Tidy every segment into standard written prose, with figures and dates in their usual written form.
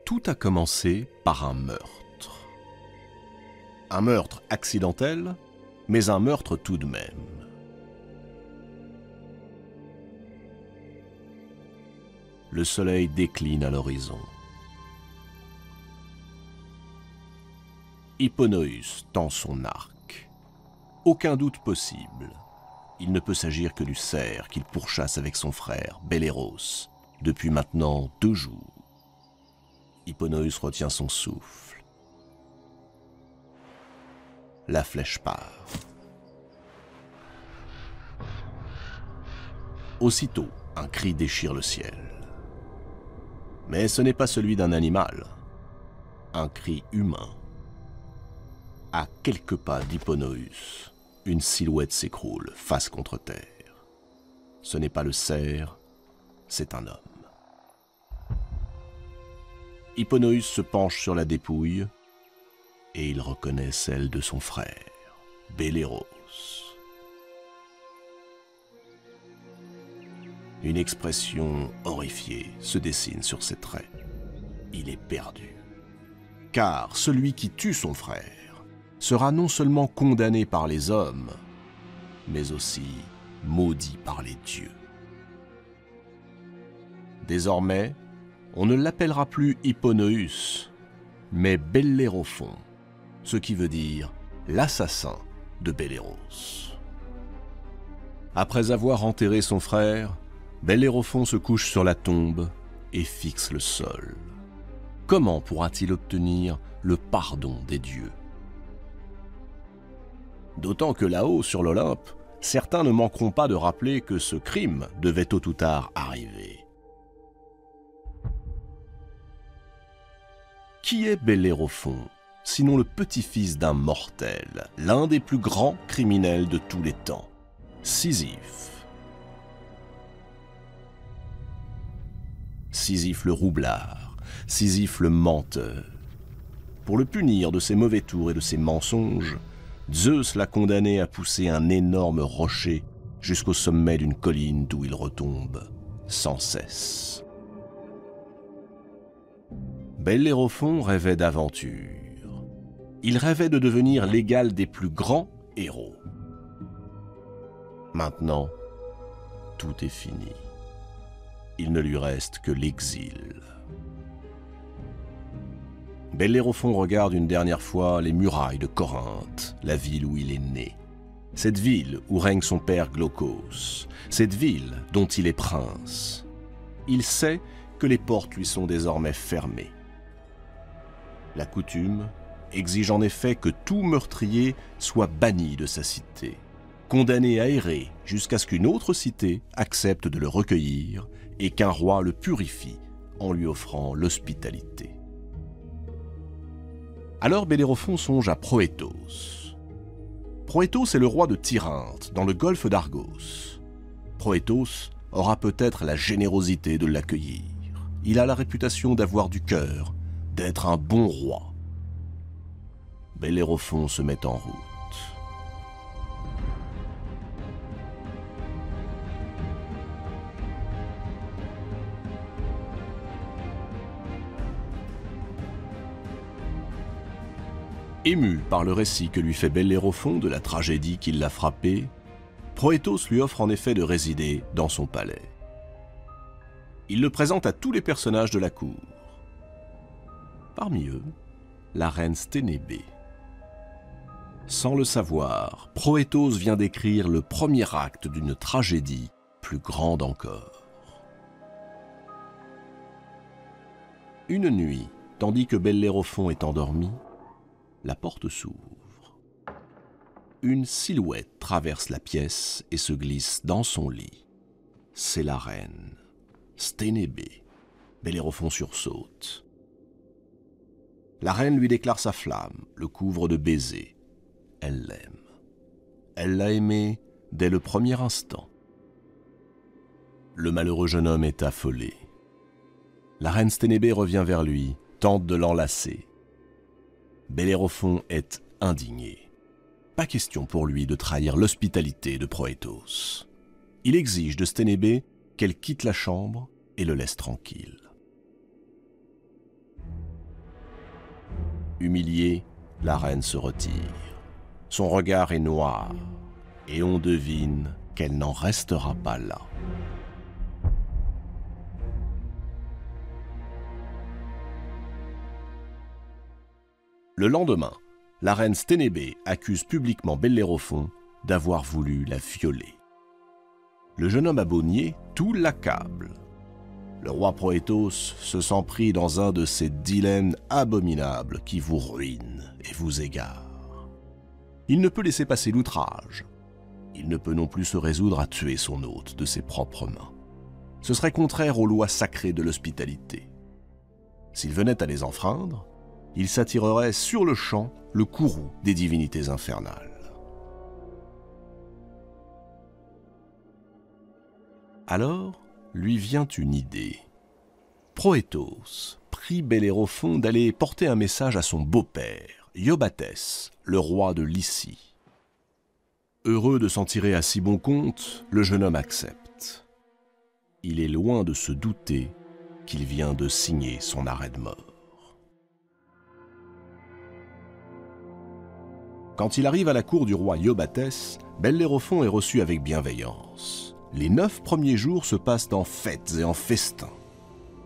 Tout a commencé par un meurtre. Un meurtre accidentel, mais un meurtre tout de même. Le soleil décline à l'horizon. Hipponoüs tend son arc. Aucun doute possible. Il ne peut s'agir que du cerf qu'il pourchasse avec son frère, Belléros, depuis maintenant 2 jours. Hipponoüs retient son souffle. La flèche part. Aussitôt, un cri déchire le ciel. Mais ce n'est pas celui d'un animal. Un cri humain. À quelques pas d'Hipponoüs, une silhouette s'écroule face contre terre. Ce n'est pas le cerf, c'est un homme. Hipponoüs se penche sur la dépouille et il reconnaît celle de son frère, Belléros. Une expression horrifiée se dessine sur ses traits. Il est perdu. Car celui qui tue son frère sera non seulement condamné par les hommes, mais aussi maudit par les dieux. Désormais, on ne l'appellera plus Hipponoüs, mais Bellérophon, ce qui veut dire l'assassin de Belléros. Après avoir enterré son frère, Bellérophon se couche sur la tombe et fixe le sol. Comment pourra-t-il obtenir le pardon des dieux? D'autant que là-haut, sur l'Olympe, certains ne manqueront pas de rappeler que ce crime devait tôt ou tard arriver. Qui est Bellérophon, sinon le petit-fils d'un mortel, l'un des plus grands criminels de tous les temps, Sisyphe. Sisyphe le roublard, Sisyphe le menteur. Pour le punir de ses mauvais tours et de ses mensonges, Zeus l'a condamné à pousser un énorme rocher jusqu'au sommet d'une colline d'où il retombe sans cesse. Bellérophon rêvait d'aventure. Il rêvait de devenir l'égal des plus grands héros. Maintenant, tout est fini. Il ne lui reste que l'exil. Bellérophon regarde une dernière fois les murailles de Corinthe, la ville où il est né. Cette ville où règne son père Glaucos, cette ville dont il est prince. Il sait que les portes lui sont désormais fermées. La coutume exige en effet que tout meurtrier soit banni de sa cité, condamné à errer jusqu'à ce qu'une autre cité accepte de le recueillir et qu'un roi le purifie en lui offrant l'hospitalité. Alors Bellérophon songe à Proétos. Proétos est le roi de Tirynthe, dans le golfe d'Argos. Proétos aura peut-être la générosité de l'accueillir. Il a la réputation d'avoir du cœur, d'être un bon roi. Bellérophon se met en route. Ému par le récit que lui fait Bellérophon de la tragédie qui l'a frappé, Proétos lui offre en effet de résider dans son palais. Il le présente à tous les personnages de la cour. Parmi eux, la reine Sténébé. Sans le savoir, Proétos vient d'écrire le premier acte d'une tragédie plus grande encore. Une nuit, tandis que Bellérophon est endormi, la porte s'ouvre. Une silhouette traverse la pièce et se glisse dans son lit. C'est la reine, Sténébé. Bellérophon sursaute. La reine lui déclare sa flamme, le couvre de baisers. Elle l'aime. Elle l'a aimé dès le premier instant. Le malheureux jeune homme est affolé. La reine Sténébé revient vers lui, tente de l'enlacer. Bellérophon est indigné. Pas question pour lui de trahir l'hospitalité de Proétos. Il exige de Sténébé qu'elle quitte la chambre et le laisse tranquille. Humiliée, la reine se retire. Son regard est noir, et on devine qu'elle n'en restera pas là. Le lendemain, la reine Sténébé accuse publiquement Bellérophon d'avoir voulu la violer. Le jeune homme abonnier tout l'accable. Le roi Proétos se sent pris dans un de ces dilemmes abominables qui vous ruinent et vous égarent. Il ne peut laisser passer l'outrage. Il ne peut non plus se résoudre à tuer son hôte de ses propres mains. Ce serait contraire aux lois sacrées de l'hospitalité. S'il venait à les enfreindre, il s'attirerait sur le champ le courroux des divinités infernales. Alors lui vient une idée. Proétos prie Bellérophon d'aller porter un message à son beau-père, Iobatès, le roi de Lycie. Heureux de s'en tirer à si bon compte, le jeune homme accepte. Il est loin de se douter qu'il vient de signer son arrêt de mort. Quand il arrive à la cour du roi Iobatès, Bellérophon est reçu avec bienveillance. Les 9 premiers jours se passent en fêtes et en festins.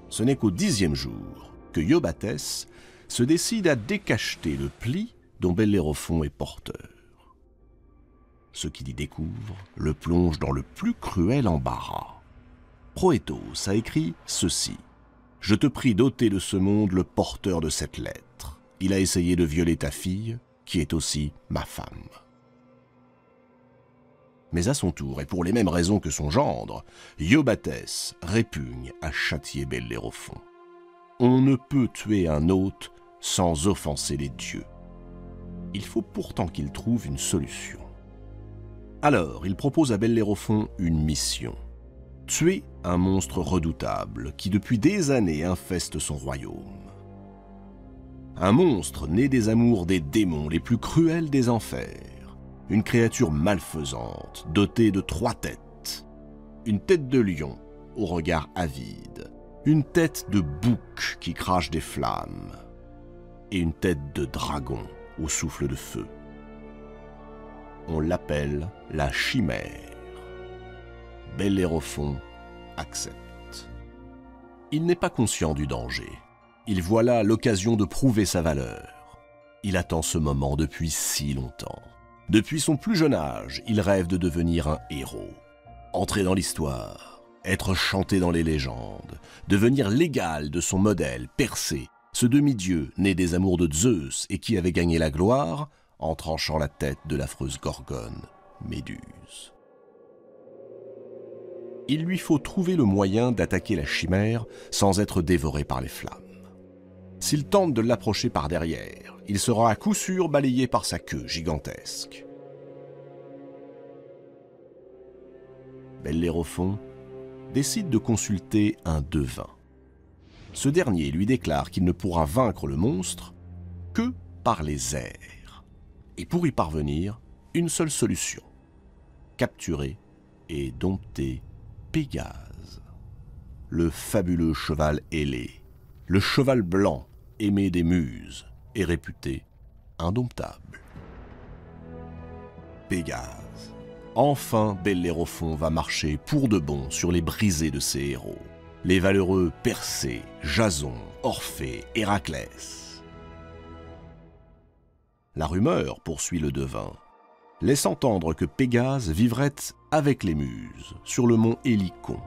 Ce n'est qu'au 10e jour que Iobatès se décide à décacheter le pli dont Bellérophon est porteur. Ce qu'il y découvre le plonge dans le plus cruel embarras. Proétos a écrit ceci. « Je te prie d'ôter de ce monde le porteur de cette lettre. Il a essayé de violer ta fille, qui est aussi ma femme. » Mais à son tour, et pour les mêmes raisons que son gendre, Iobatès répugne à châtier Bellérophon. On ne peut tuer un hôte sans offenser les dieux. Il faut pourtant qu'il trouve une solution. Alors, il propose à Bellérophon une mission. Tuer un monstre redoutable qui depuis des années infeste son royaume. Un monstre né des amours des démons les plus cruels des enfers. Une créature malfaisante, dotée de 3 têtes. Une tête de lion, au regard avide. Une tête de bouc qui crache des flammes. Et une tête de dragon, au souffle de feu. On l'appelle la chimère. Bellérophon accepte. Il n'est pas conscient du danger. Il voit là l'occasion de prouver sa valeur. Il attend ce moment depuis si longtemps. Depuis son plus jeune âge, il rêve de devenir un héros. Entrer dans l'histoire, être chanté dans les légendes, devenir l'égal de son modèle, Persée, ce demi-dieu né des amours de Zeus et qui avait gagné la gloire en tranchant la tête de l'affreuse Gorgone, Méduse. Il lui faut trouver le moyen d'attaquer la chimère sans être dévoré par les flammes. S'il tente de l'approcher par derrière, il sera à coup sûr balayé par sa queue gigantesque. Bellérophon décide de consulter un devin. Ce dernier lui déclare qu'il ne pourra vaincre le monstre que par les airs. Et pour y parvenir, une seule solution. Capturer et dompter Pégase, le fabuleux cheval ailé, le cheval blanc aimé des muses et réputé indomptable. Pégase. Enfin, Bellérophon va marcher pour de bon sur les brisées de ses héros, les valeureux Persée, Jason, Orphée, Héraclès. La rumeur, poursuit le devin, laisse entendre que Pégase vivrait avec les muses sur le mont Hélicon.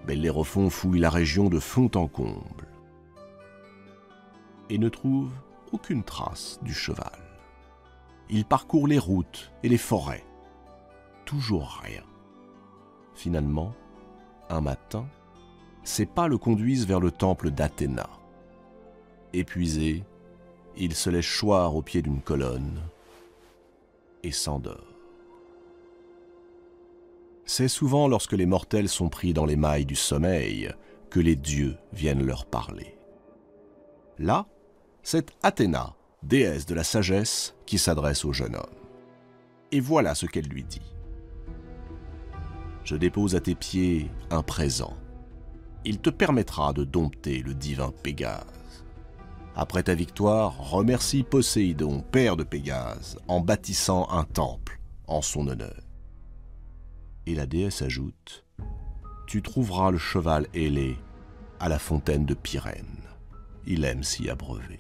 Bellérophon fouille la région de fond en comble et ne trouve aucune trace du cheval. Il parcourt les routes et les forêts. Toujours rien. Finalement, un matin, ses pas le conduisent vers le temple d'Athéna. Épuisé, il se laisse choir au pied d'une colonne et s'endort. C'est souvent lorsque les mortels sont pris dans les mailles du sommeil que les dieux viennent leur parler. Là, c'est Athéna, déesse de la sagesse, qui s'adresse au jeune homme. Et voilà ce qu'elle lui dit. « Je dépose à tes pieds un présent. Il te permettra de dompter le divin Pégase. Après ta victoire, remercie Poséidon, père de Pégase, en bâtissant un temple en son honneur. » Et la déesse ajoute « Tu trouveras le cheval ailé à la fontaine de Pyrène. Il aime s'y abreuver. »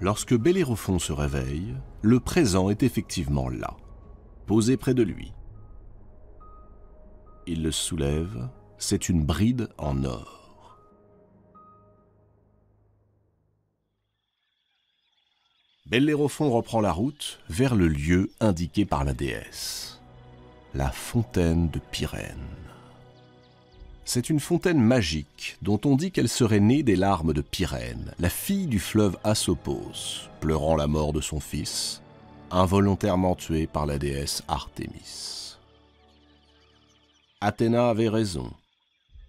Lorsque Bellérophon se réveille, le présent est effectivement là, posé près de lui. Il le soulève, c'est une bride en or. Bellérophon reprend la route vers le lieu indiqué par la déesse, la fontaine de Pyrène. C'est une fontaine magique dont on dit qu'elle serait née des larmes de Pyrène, la fille du fleuve Asopos, pleurant la mort de son fils, involontairement tué par la déesse Artémis. Athéna avait raison,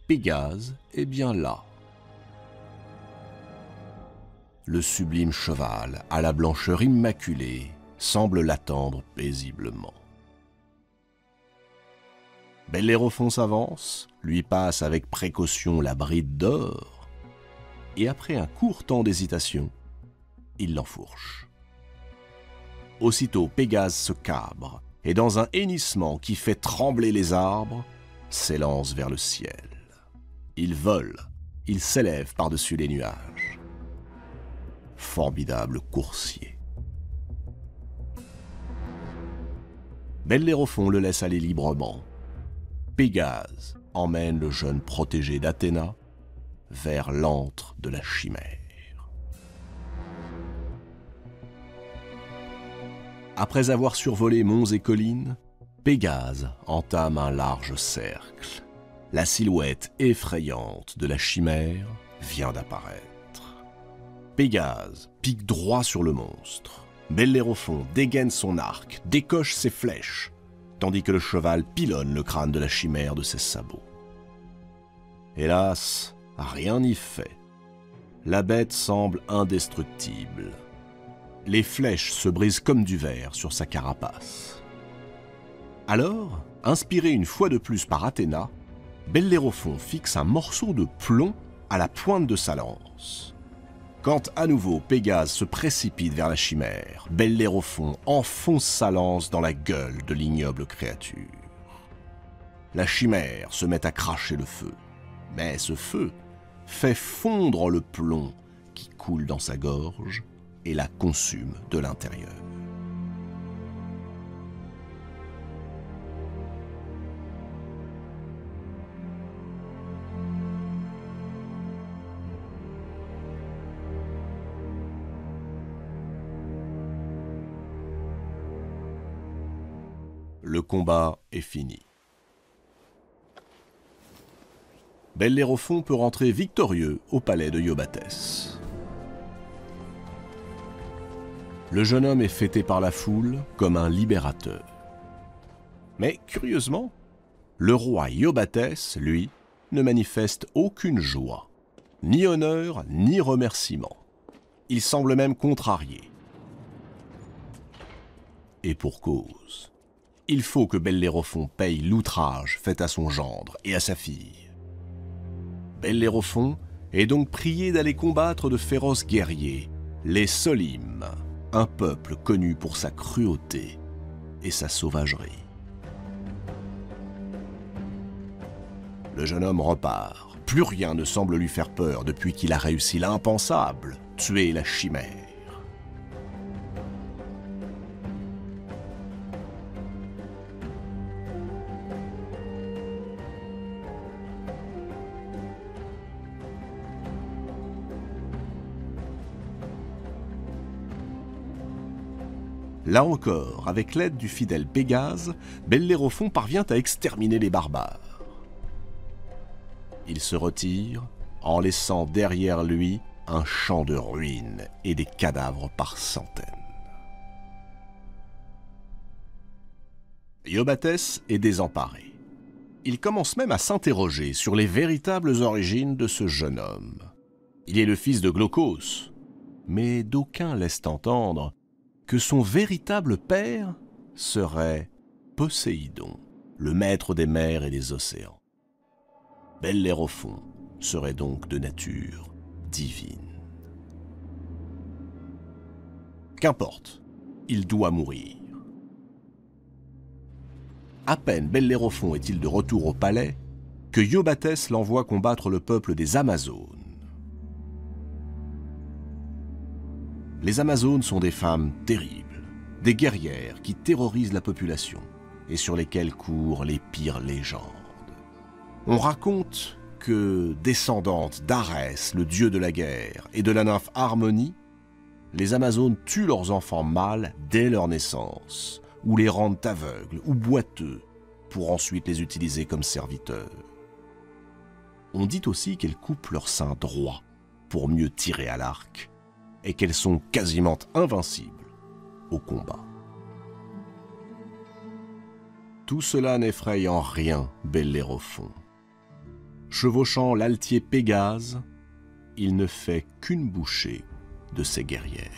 Pégase est bien là. Le sublime cheval, à la blancheur immaculée, semble l'attendre paisiblement. Bellérophon s'avance, lui passe avec précaution la bride d'or, et après un court temps d'hésitation, il l'enfourche. Aussitôt Pégase se cabre, et dans un hennissement qui fait trembler les arbres, s'élance vers le ciel. Il vole, il s'élève par-dessus les nuages. Formidable coursier. Bellérophon le laisse aller librement. Pégase emmène le jeune protégé d'Athéna vers l'antre de la chimère. Après avoir survolé monts et collines, Pégase entame un large cercle. La silhouette effrayante de la chimère vient d'apparaître. Pégase pique droit sur le monstre. Bellérophon dégaine son arc, décoche ses flèches, tandis que le cheval pilonne le crâne de la chimère de ses sabots. Hélas, rien n'y fait. La bête semble indestructible. Les flèches se brisent comme du verre sur sa carapace. Alors, inspiré une fois de plus par Athéna, Bellérophon fixe un morceau de plomb à la pointe de sa lance. Quand à nouveau Pégase se précipite vers la chimère, Bellérophon enfonce sa lance dans la gueule de l'ignoble créature. La chimère se met à cracher le feu, mais ce feu fait fondre le plomb qui coule dans sa gorge et la consume de l'intérieur. Le combat est fini. Bellérophon peut rentrer victorieux au palais de Iobatès. Le jeune homme est fêté par la foule comme un libérateur. Mais curieusement, le roi Iobatès, lui, ne manifeste aucune joie, ni honneur, ni remerciement. Il semble même contrarié. Et pour cause. Il faut que Bellérophon paye l'outrage fait à son gendre et à sa fille. Bellérophon est donc prié d'aller combattre de féroces guerriers, les Solimes, un peuple connu pour sa cruauté et sa sauvagerie. Le jeune homme repart. Plus rien ne semble lui faire peur depuis qu'il a réussi l'impensable, tuer la chimère. Là encore, avec l'aide du fidèle Pégase, Bellérophon parvient à exterminer les barbares. Il se retire en laissant derrière lui un champ de ruines et des cadavres par centaines. Iobatès est désemparé. Il commence même à s'interroger sur les véritables origines de ce jeune homme. Il est le fils de Glaucos, mais d'aucuns laissent entendre que son véritable père serait Poséidon, le maître des mers et des océans. Bellérophon serait donc de nature divine. Qu'importe, il doit mourir. À peine Bellérophon est-il de retour au palais que Iobatès l'envoie combattre le peuple des Amazones. Les Amazones sont des femmes terribles, des guerrières qui terrorisent la population et sur lesquelles courent les pires légendes. On raconte que, descendantes d'Arès, le dieu de la guerre, et de la nymphe Harmonie, les Amazones tuent leurs enfants mâles dès leur naissance, ou les rendent aveugles ou boiteux, pour ensuite les utiliser comme serviteurs. On dit aussi qu'elles coupent leur sein droit pour mieux tirer à l'arc, et qu'elles sont quasiment invincibles au combat. Tout cela n'effraie en rien Bellérophon. Chevauchant l'altier Pégase, il ne fait qu'une bouchée de ses guerrières.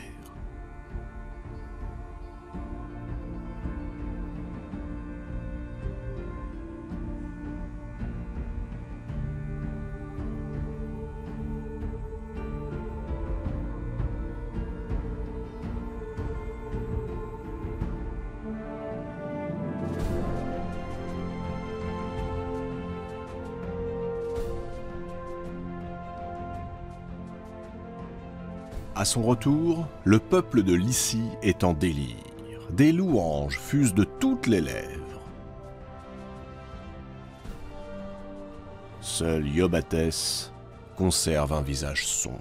À son retour, le peuple de Lycie est en délire. Des louanges fusent de toutes les lèvres. Seul Iobatès conserve un visage sombre.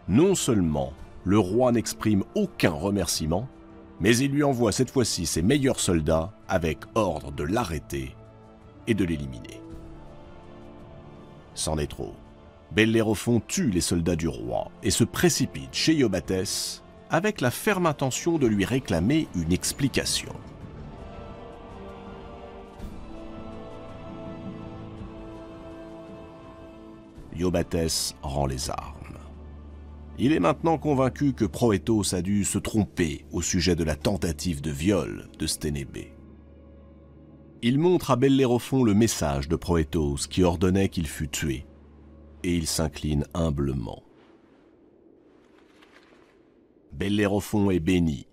Non seulement le roi n'exprime aucun remerciement, mais il lui envoie cette fois-ci ses meilleurs soldats avec ordre de l'arrêter et de l'éliminer. C'en est trop. Bellérophon tue les soldats du roi et se précipite chez Iobatès avec la ferme intention de lui réclamer une explication. Iobatès rend les armes. Il est maintenant convaincu que Proétos a dû se tromper au sujet de la tentative de viol de Sténébé. Il montre à Bellérophon le message de Proétos qui ordonnait qu'il fût tué, et il s'incline humblement. Bellérophon est béni.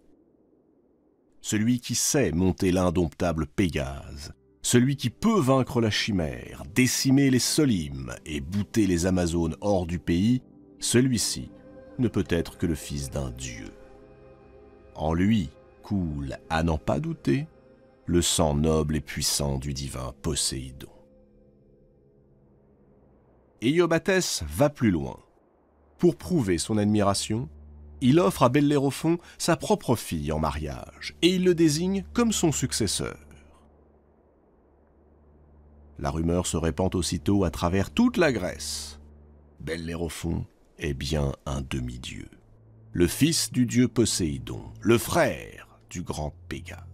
Celui qui sait monter l'indomptable Pégase, celui qui peut vaincre la chimère, décimer les Solymes et bouter les Amazones hors du pays, celui-ci ne peut être que le fils d'un dieu. En lui coule, à n'en pas douter, le sang noble et puissant du divin Poséidon. Et Iobatès va plus loin. Pour prouver son admiration, il offre à Bellérophon sa propre fille en mariage et il le désigne comme son successeur. La rumeur se répand aussitôt à travers toute la Grèce. Bellérophon est bien un demi-dieu, le fils du dieu Poséidon, le frère du grand Pégase.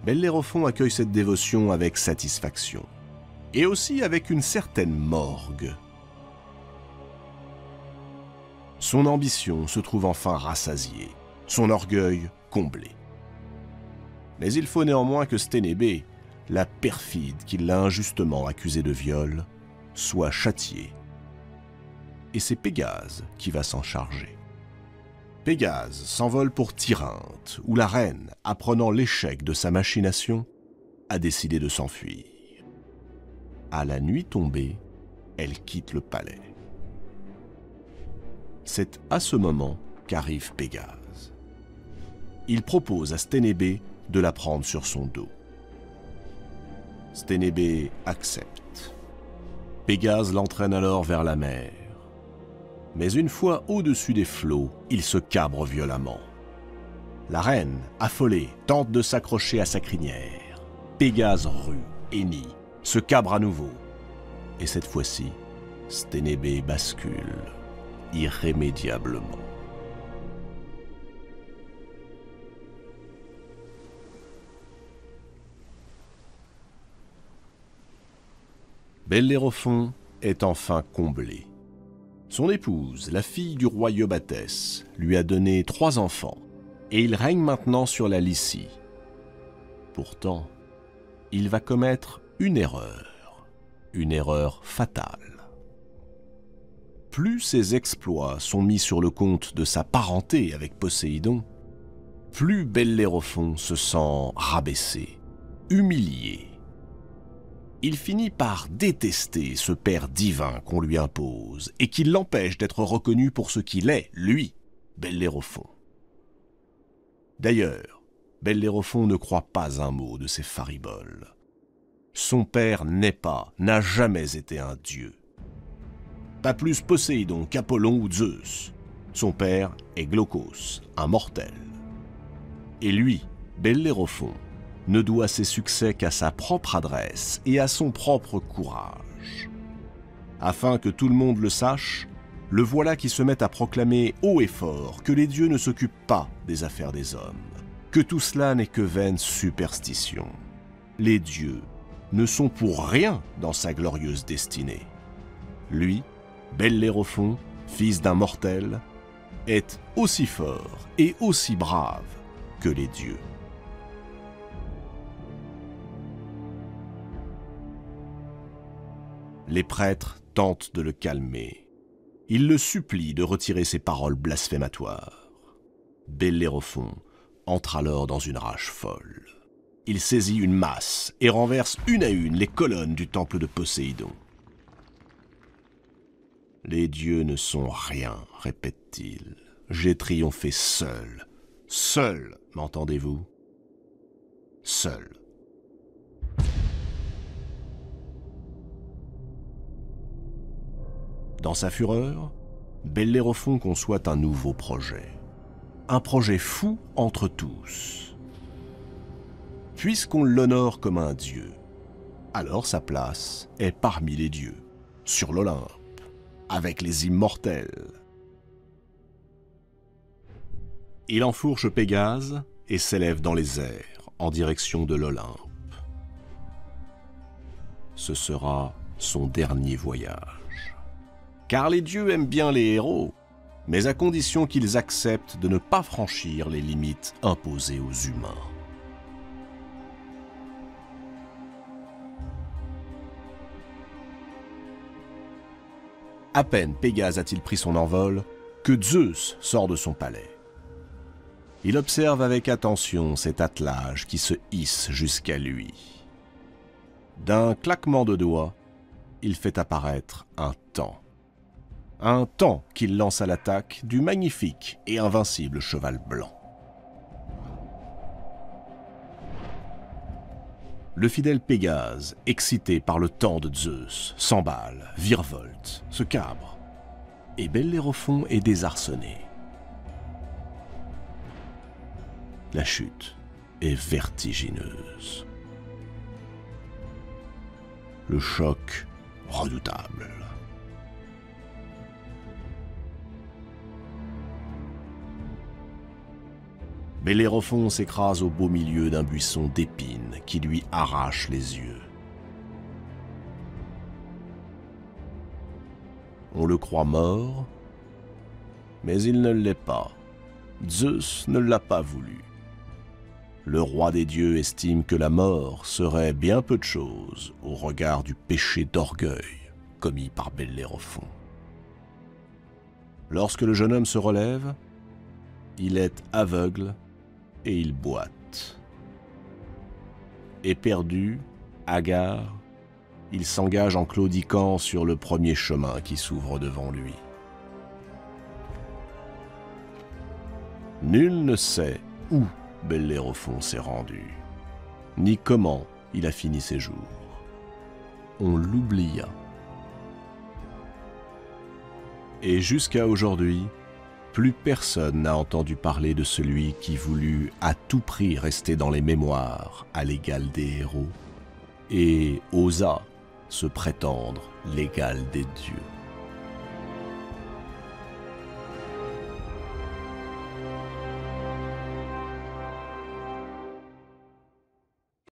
Bellérophon accueille cette dévotion avec satisfaction, et aussi avec une certaine morgue. Son ambition se trouve enfin rassasiée, son orgueil comblé. Mais il faut néanmoins que Sténébé, la perfide qui l'a injustement accusé de viol, soit châtiée. Et c'est Pégase qui va s'en charger. Pégase s'envole pour Tirynthe, où la reine, apprenant l'échec de sa machination, a décidé de s'enfuir. À la nuit tombée, elle quitte le palais. C'est à ce moment qu'arrive Pégase. Il propose à Sténébé de la prendre sur son dos. Sténébé accepte. Pégase l'entraîne alors vers la mer. Mais une fois au-dessus des flots, il se cabre violemment. La reine, affolée, tente de s'accrocher à sa crinière. Pégase rue, hennit, se cabre à nouveau. Et cette fois-ci, Sténébé bascule, irrémédiablement. Bellérophon est enfin comblé. Son épouse, la fille du roi Iobatès, lui a donné 3 enfants, et il règne maintenant sur la Lycie. Pourtant, il va commettre une erreur fatale. Plus ses exploits sont mis sur le compte de sa parenté avec Poséidon, plus Bellérophon se sent rabaissé, humilié. Il finit par détester ce père divin qu'on lui impose et qui l'empêche d'être reconnu pour ce qu'il est, lui, Bellérophon. D'ailleurs, Bellérophon ne croit pas un mot de ces fariboles. Son père n'est pas, n'a jamais été un dieu. Pas plus Poséidon qu'Apollon ou Zeus. Son père est Glaucos, un mortel. Et lui, Bellérophon, ne doit ses succès qu'à sa propre adresse et à son propre courage. Afin que tout le monde le sache, le voilà qui se met à proclamer haut et fort que les dieux ne s'occupent pas des affaires des hommes, que tout cela n'est que vaine superstition. Les dieux ne sont pour rien dans sa glorieuse destinée. Lui, Bellérophon, fils d'un mortel, est aussi fort et aussi brave que les dieux. Les prêtres tentent de le calmer. Ils le supplient de retirer ses paroles blasphématoires. Bellérophon entre alors dans une rage folle. Il saisit une masse et renverse une à une les colonnes du temple de Poséidon. « Les dieux ne sont rien, répète-t-il. J'ai triomphé seul. Seul, m'entendez-vous? Seul. » Dans sa fureur, Bellérophon conçoit un nouveau projet. Un projet fou entre tous. Puisqu'on l'honore comme un dieu, alors sa place est parmi les dieux, sur l'Olympe, avec les immortels. Il enfourche Pégase et s'élève dans les airs, en direction de l'Olympe. Ce sera son dernier voyage. Car les dieux aiment bien les héros, mais à condition qu'ils acceptent de ne pas franchir les limites imposées aux humains. À peine Pégase a-t-il pris son envol que Zeus sort de son palais. Il observe avec attention cet attelage qui se hisse jusqu'à lui. D'un claquement de doigts, il fait apparaître un taon. Un taon qu'il lance à l'attaque du magnifique et invincible cheval blanc. Le fidèle Pégase, excité par le taon de Zeus, s'emballe, virevolte, se cabre, et Bellérophon est désarçonné. La chute est vertigineuse. Le choc redoutable. Bellérophon s'écrase au beau milieu d'un buisson d'épines qui lui arrache les yeux. On le croit mort, mais il ne l'est pas. Zeus ne l'a pas voulu. Le roi des dieux estime que la mort serait bien peu de chose au regard du péché d'orgueil commis par Bellérophon. Lorsque le jeune homme se relève, il est aveugle et il boite. Éperdu, hagard, il s'engage en claudiquant sur le premier chemin qui s'ouvre devant lui. Nul ne sait où Bellérophon s'est rendu, ni comment il a fini ses jours. On l'oublia. Et jusqu'à aujourd'hui, plus personne n'a entendu parler de celui qui voulut à tout prix rester dans les mémoires à l'égal des héros et osa se prétendre l'égal des dieux.